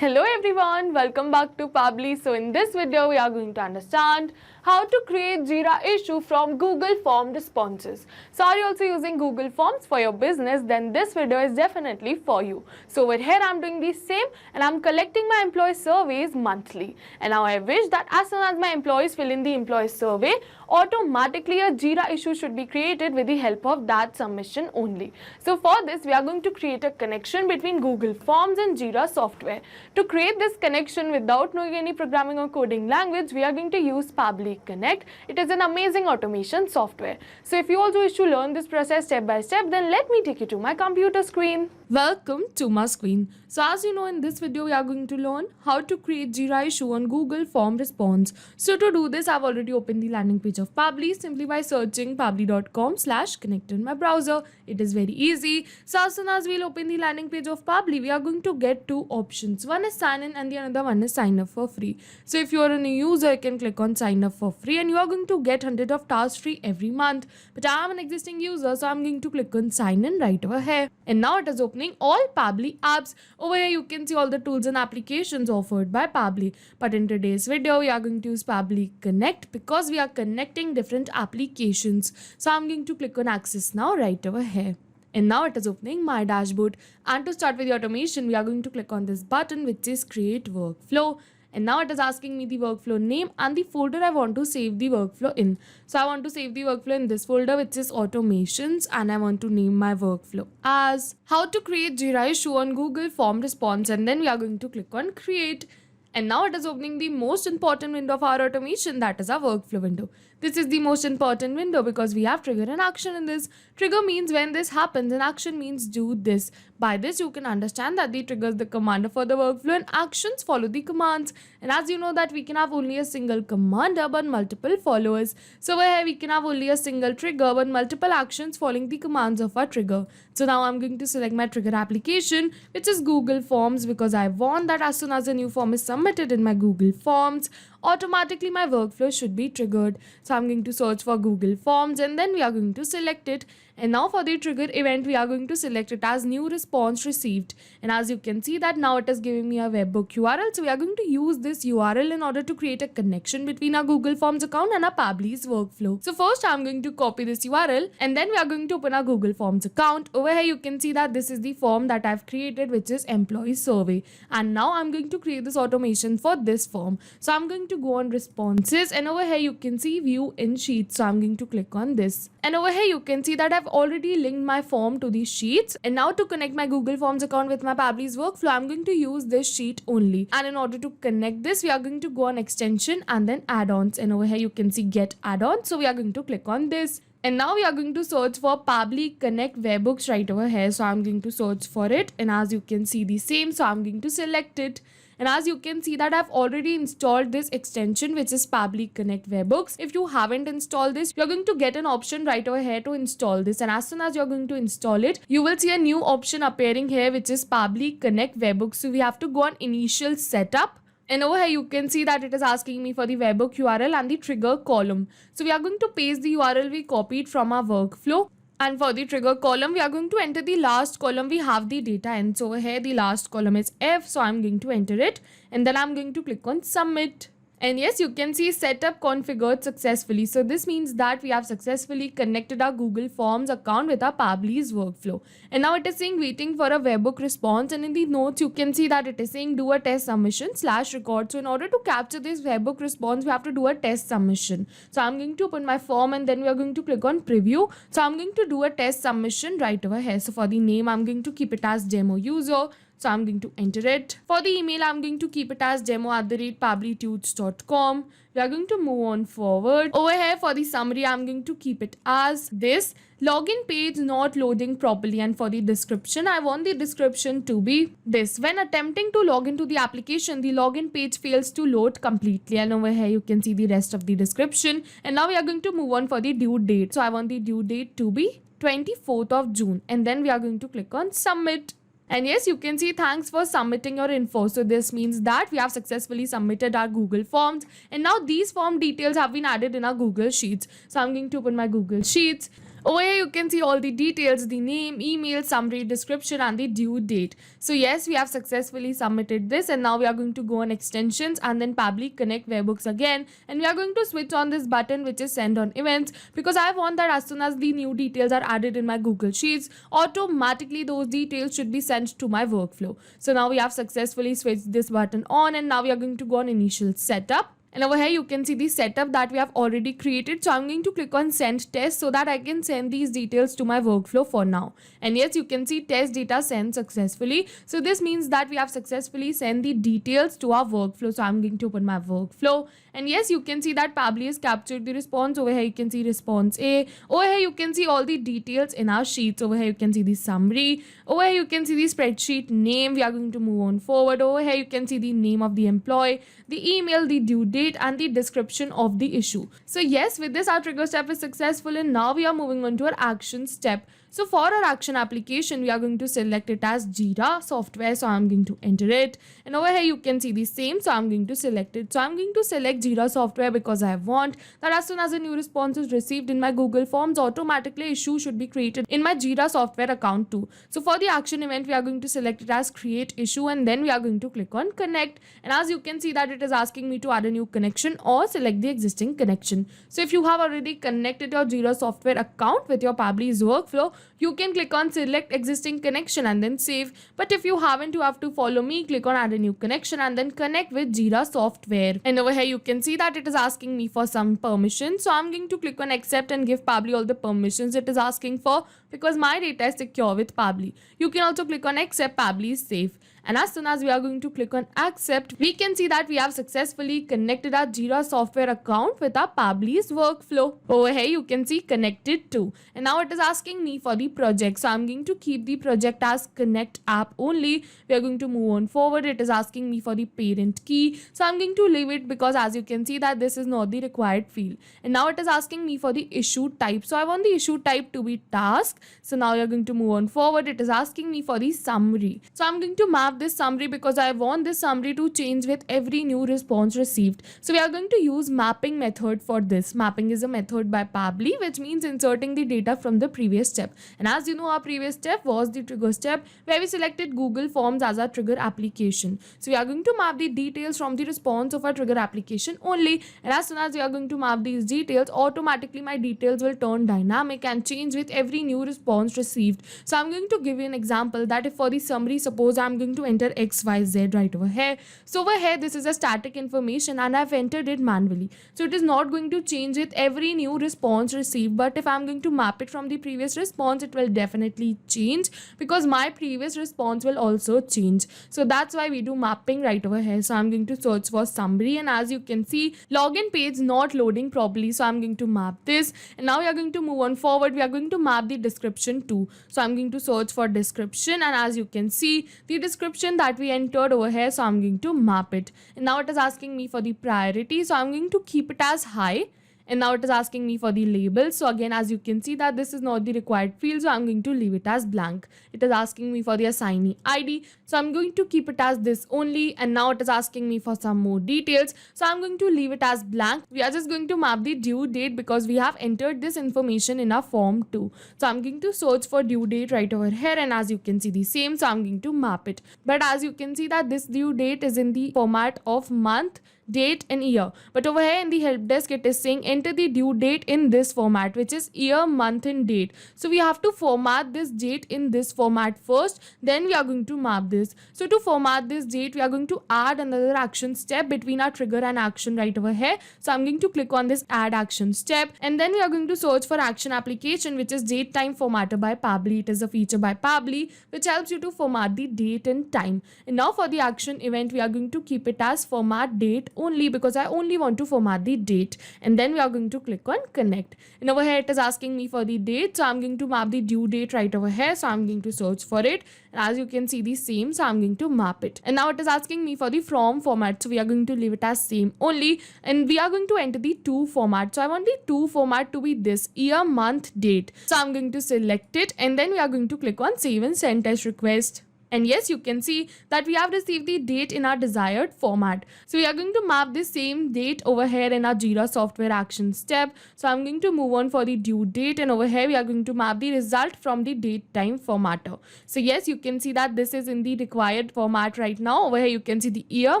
Hello everyone, welcome back to Pabbly. So in this video we are going to understand how to create Jira issue from Google Form responses. So are you also using Google Forms for your business? Then this video is definitely for you. So over here I'm doing the same and I'm collecting my employee surveys monthly. And now I wish that as soon as my employees fill in the employee survey, automatically a Jira issue should be created with the help of that submission only. So for this we are going to create a connection between Google Forms and Jira software. To create this connection without knowing any programming or coding language, we are going to use Pabbly Connect. It is an amazing automation software. So if you also wish to learn this process step by step, then let me take you to my computer screen. Welcome to my screen. So as you know, in this video we are going to learn how to create Jira issue on Google Form response. So to do this, I've already opened the landing page of Pabbly simply by searching pabbly.com/connect in my browser. It is very easy. So as soon as we'll open the landing page of Pabbly, we are going to get two options. One is sign in and the another one is sign up for free. So if you are a new user, you can click on sign up for free and you are going to get 100 of tasks free every month. But I am an existing user, so I'm going to click on sign in right over here. And now it is opening all Pabbly apps. Over here you can see all the tools and applications offered by Pabbly. But in today's video we are going to use Pabbly Connect because we are connecting different applications. So I'm going to click on access now right over here. And now it is opening my dashboard. And to start with the automation, we are going to click on this button which is create workflow. And now it is asking me the workflow name and the folder I want to save the workflow in. So I want to save the workflow in this folder which is automations, and I want to name my workflow as how to create Jira issue on Google Form response, and then we are going to click on create. And now it is opening the most important window of our automation, that is our workflow window. This is the most important window because we have trigger and action in this. Trigger means when this happens and action means do this. By this you can understand that the trigger is the commander for the workflow and actions follow the commands. And as you know that we can have only a single commander but multiple followers. So over here we can have only a single trigger but multiple actions following the commands of our trigger. So now I'm going to select my trigger application which is Google Forms because I want that as soon as a new form is submitted in my Google Forms, automatically my workflow should be triggered. So I'm going to search for Google Forms and then we are going to select it. And now for the trigger event, we are going to select it as new response received. And as you can see that now it is giving me a webhook URL. So we are going to use this URL in order to create a connection between our Google Forms account and our Pabbly's workflow. So first I'm going to copy this URL and then we are going to open our Google Forms account. Over here you can see that this is the form that I've created, which is employee survey. And now I'm going to create this automation for this form. So I'm going to go on responses and over here you can see view in sheets. So I'm going to click on this. And over here you can see that I've already linked my form to these sheets. And now to connect my Google Forms account with my Pabbly's workflow, I'm going to use this sheet only. And in order to connect this, we are going to go on extension and then add-ons. And over here you can see get add-ons. So we are going to click on this. And now we are going to search for Pabbly Connect webhooks right over here. So I'm going to search for it. And as you can see the same, so I'm going to select it. And as you can see that I've already installed this extension which is Pabbly Connect webhooks. If you haven't installed this, you're going to get an option right over here to install this. And as soon as you're going to install it, you will see a new option appearing here which is Pabbly Connect webhooks. So we have to go on initial setup. And over here you can see that it is asking me for the webhook URL and the trigger column. So we are going to paste the URL we copied from our workflow. And for the trigger column, we are going to enter the last column. We have the data and so over here the last column is F. So I'm going to enter it and then I'm going to click on submit. And yes, you can see setup configured successfully. So this means that we have successfully connected our Google Forms account with our Pabbly's workflow. And now it is saying waiting for a webhook response. And in the notes, you can see that it is saying do a test submission /record. So in order to capture this webhook response, we have to do a test submission. So I'm going to open my form and then we are going to click on preview. So I'm going to do a test submission right over here. So for the name, I'm going to keep it as demo user. So I'm going to enter it. For the email, I'm going to keep it as demo@pabblytudes.com. We are going to move on forward. Over here for the summary, I'm going to keep it as this. Login page not loading properly. And for the description, I want the description to be this. When attempting to log into the application, the login page fails to load completely. And over here, you can see the rest of the description. And now we are going to move on for the due date. So I want the due date to be 24th of June. And then we are going to click on submit. And yes, you can see thanks for submitting your info. So this means that we have successfully submitted our Google Forms. And now these form details have been added in our Google Sheets. So I'm going to open my Google Sheets. Over here, you can see all the details, the name, email, summary, description, and the due date. So yes, we have successfully submitted this, and now we are going to go on extensions and then Pabbly Connect webhooks again, and we are going to switch on this button which is send on events, because I want that as soon as the new details are added in my Google Sheets, automatically those details should be sent to my workflow. So now we have successfully switched this button on, and now we are going to go on initial setup. And over here you can see the setup that we have already created. So I'm going to click on send test so that I can send these details to my workflow for now. And yes, you can see test data sent successfully. So this means that we have successfully sent the details to our workflow. So I'm going to open my workflow. And yes, you can see that Pabbly has captured the response. Over here you can see response A. Over here you can see all the details in our sheets. Over here you can see the summary. Over here you can see the spreadsheet name. We are going to move on forward. Over here you can see the name of the employee, the email, the due date, and the description of the issue. So yes, with this our trigger step is successful, and now we are moving on to our action step. So for our action application, we are going to select it as Jira software. So I'm going to enter it, and over here you can see the same. So I'm going to select it. So I'm going to select Jira software because I want that as soon as a new response is received in my Google Forms, automatically issue should be created in my Jira software account too. So for the action event, we are going to select it as create issue, and then we are going to click on connect. And as you can see that it is asking me to add a new connection or select the existing connection. So if you have already connected your Jira software account with your Pabbly's workflow, you can click on select existing connection and then save. But if you haven't, you have to follow me, click on add a new connection and then connect with Jira software. And over here you can see that it is asking me for some permissions. So I'm going to click on accept and give Pabbly all the permissions it is asking for, because my data is secure with Pabbly. You can also click on accept, Pabbly is safe. And as soon as we are going to click on accept, we can see that we have successfully connected our Jira software account with our Pabbly's workflow. Over here you can see connected to. And now it is asking me for the project. So I'm going to keep the project as connect app only. We are going to move on forward. It is asking me for the parent key. So I'm going to leave it, because as you can see that this is not the required field. And now it is asking me for the issue type. So I want the issue type to be task. So now you're going to move on forward. It is asking me for the summary. So I'm going to map this summary because I want this summary to change with every new response received. So we are going to use mapping method for this. Mapping is a method by Pabbly, which means inserting the data from the previous step. And as you know, our previous step was the trigger step, where we selected Google Forms as our trigger application. So we are going to map the details from the response of our trigger application only. And as soon as we are going to map these details, automatically my details will turn dynamic and change with every new response received. So I'm going to give you an example that if for the summary, suppose I'm going to enter XYZ right over here. So over here, this is a static information and I've entered it manually. So it is not going to change with every new response received. But if I'm going to map it from the previous response, it will definitely change, because my previous response will also change. So that's why we do mapping right over here. So I'm going to search for summary, and as you can see, login page not loading properly. So I'm going to map this, and now we are going to move on forward. We are going to map the description too. So I'm going to search for description, and as you can see, the description that we entered over here, so I'm going to map it. And now it is asking me for the priority, so I'm going to keep it as high. And now it is asking me for the label. So again, as you can see that this is not the required field, so I'm going to leave it as blank. It is asking me for the assignee ID, so I'm going to keep it as this only. And now it is asking me for some more details, so I'm going to leave it as blank. We are just going to map the due date because we have entered this information in our form too. So I'm going to search for due date right over here, and as you can see the same, so I'm going to map it. But as you can see that this due date is in the format of month, date and year, but over here in the help desk it is saying enter the due date in this format, which is year, month and date. So we have to format this date in this format first, then we are going to map this. So to format this date, we are going to add another action step between our trigger and action right over here. So I'm going to click on this add action step, and then we are going to search for action application, which is date time formatter by Pabbly. It is a feature by Pabbly which helps you to format the date and time. And now for the action event, we are going to keep it as format date only, because I only want to format the date. And then we are going to click on connect, and over here it is asking me for the date, so I'm going to map the due date right over here. So I'm going to search for it, and as you can see the same, so I'm going to map it. And now it is asking me for the from format, so we are going to leave it as same only, and we are going to enter the to format. So I want the to format to be this year, month, date. So I'm going to select it, and then we are going to click on save and send test request. And yes, you can see that we have received the date in our desired format. So we are going to map the same date over here in our Jira software actions tab. So I'm going to move on for the due date, and over here we are going to map the result from the date time formatter. So yes, you can see that this is in the required format right now. Over here you can see the year,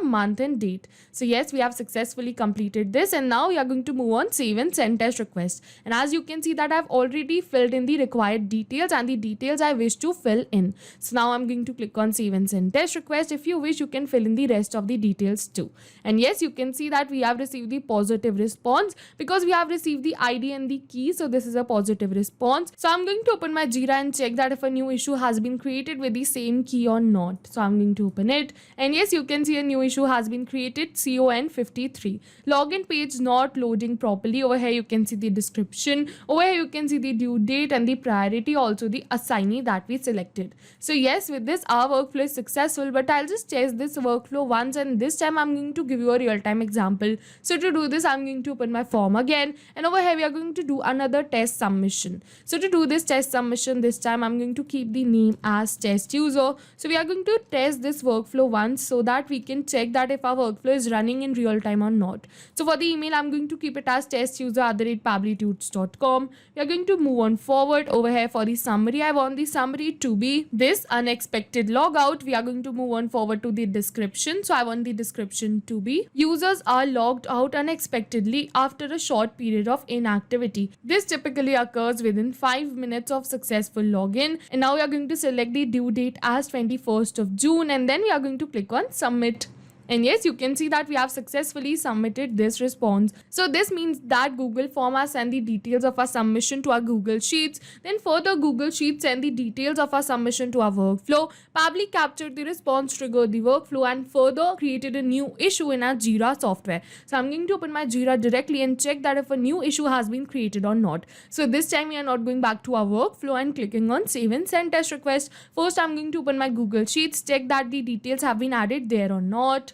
month and date. So yes, we have successfully completed this, and now we are going to move on save and send test request. And as you can see that I've already filled in the required details and the details I wish to fill in. So now I'm going to click on save and send test request. If you wish, you can fill in the rest of the details too. And yes, you can see that we have received the positive response because we have received the ID and the key. So this is a positive response. So I'm going to open my Jira and check that if a new issue has been created with the same key or not. So I'm going to open it, and yes, you can see a new issue has been created, CON53. Login page not loading properly. Over here you can see the description. Over here you can see the due date and the priority, also the assignee that we selected. So yes, with this our workflow is successful, but I'll just test this workflow once, and this time I'm going to give you a real-time example. So to do this, I'm going to open my form again, and over here we are going to do another test submission. So to do this test submission, this time I'm going to keep the name as test user. So we are going to test this workflow once so that we can check that if our workflow is running in real time or not. So for the email, I'm going to keep it as testuser@pabblytuts.com. We are going to move on forward. Over here for the summary, I want the summary to be this unexpected logout. We are going to move on forward to the description. So I want the description to be users are logged out unexpectedly after a short period of inactivity. This typically occurs within 5 minutes of successful login. And now we are going to select the due date as 21st of June, and then we are going to click on submit. And yes, you can see that we have successfully submitted this response. So this means that Google Form has sent the details of our submission to our Google Sheets. Then further, Google Sheets send the details of our submission to our workflow. Pabbly captured the response, triggered the workflow, and further created a new issue in our Jira software. So I'm going to open my Jira directly and check that if a new issue has been created or not. So this time we are not going back to our workflow and clicking on save and send test request. First, I'm going to open my Google Sheets, check that the details have been added there or not.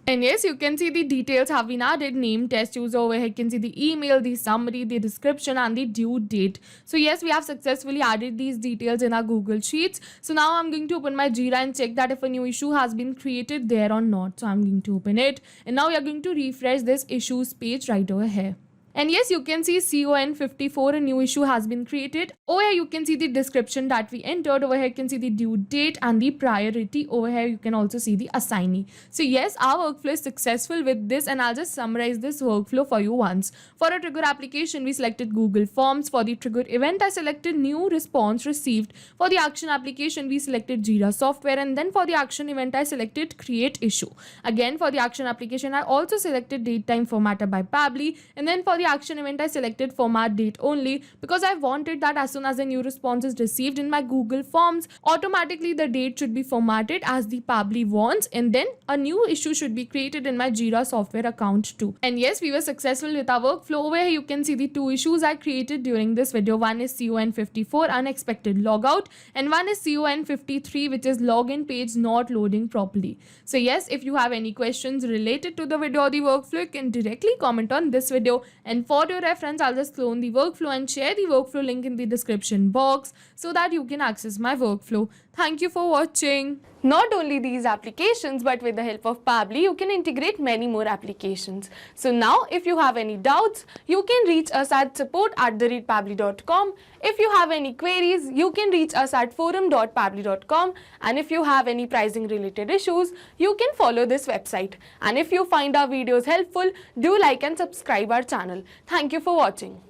And yes, you can see the details have been added, name, test user. Over here you can see the email, the summary, the description and the due date. So yes, we have successfully added these details in our Google Sheets. So now I'm going to open my Jira and check that if a new issue has been created there or not. So I'm going to open it, and now we are going to refresh this issues page right over here. And yes, you can see CON54, a new issue has been created. Over here you can see the description that we entered. Over here you can see the due date and the priority. Over here you can also see the assignee. So yes, our workflow is successful with this, and I'll just summarize this workflow for you once. For a trigger application, we selected Google Forms. For the trigger event, I selected new response received. For the action application, we selected Jira software, and then for the action event, I selected create issue. Again, for the action application, I also selected date time formatter by Pabbly, and then for the action event, I selected format date only because I wanted that as soon as a new response is received in my Google Forms, automatically the date should be formatted as the Pabbly wants, and then a new issue should be created in my Jira software account too. And yes, we were successful with our workflow. Over here you can see the two issues I created during this video. One is CON54, unexpected logout, and one is CON53, which is login page not loading properly. So yes, if you have any questions related to the video or the workflow, you can directly comment on this video. And for your reference, I'll just clone the workflow and share the workflow link in the description box so that you can access my workflow. Thank you for watching. Not only these applications, but with the help of Pabbly, you can integrate many more applications. So now, if you have any doubts, you can reach us at support@pabbly.com. If you have any queries, you can reach us at forum.pabbly.com. And if you have any pricing related issues, you can follow this website. And if you find our videos helpful, do like and subscribe our channel. Thank you for watching.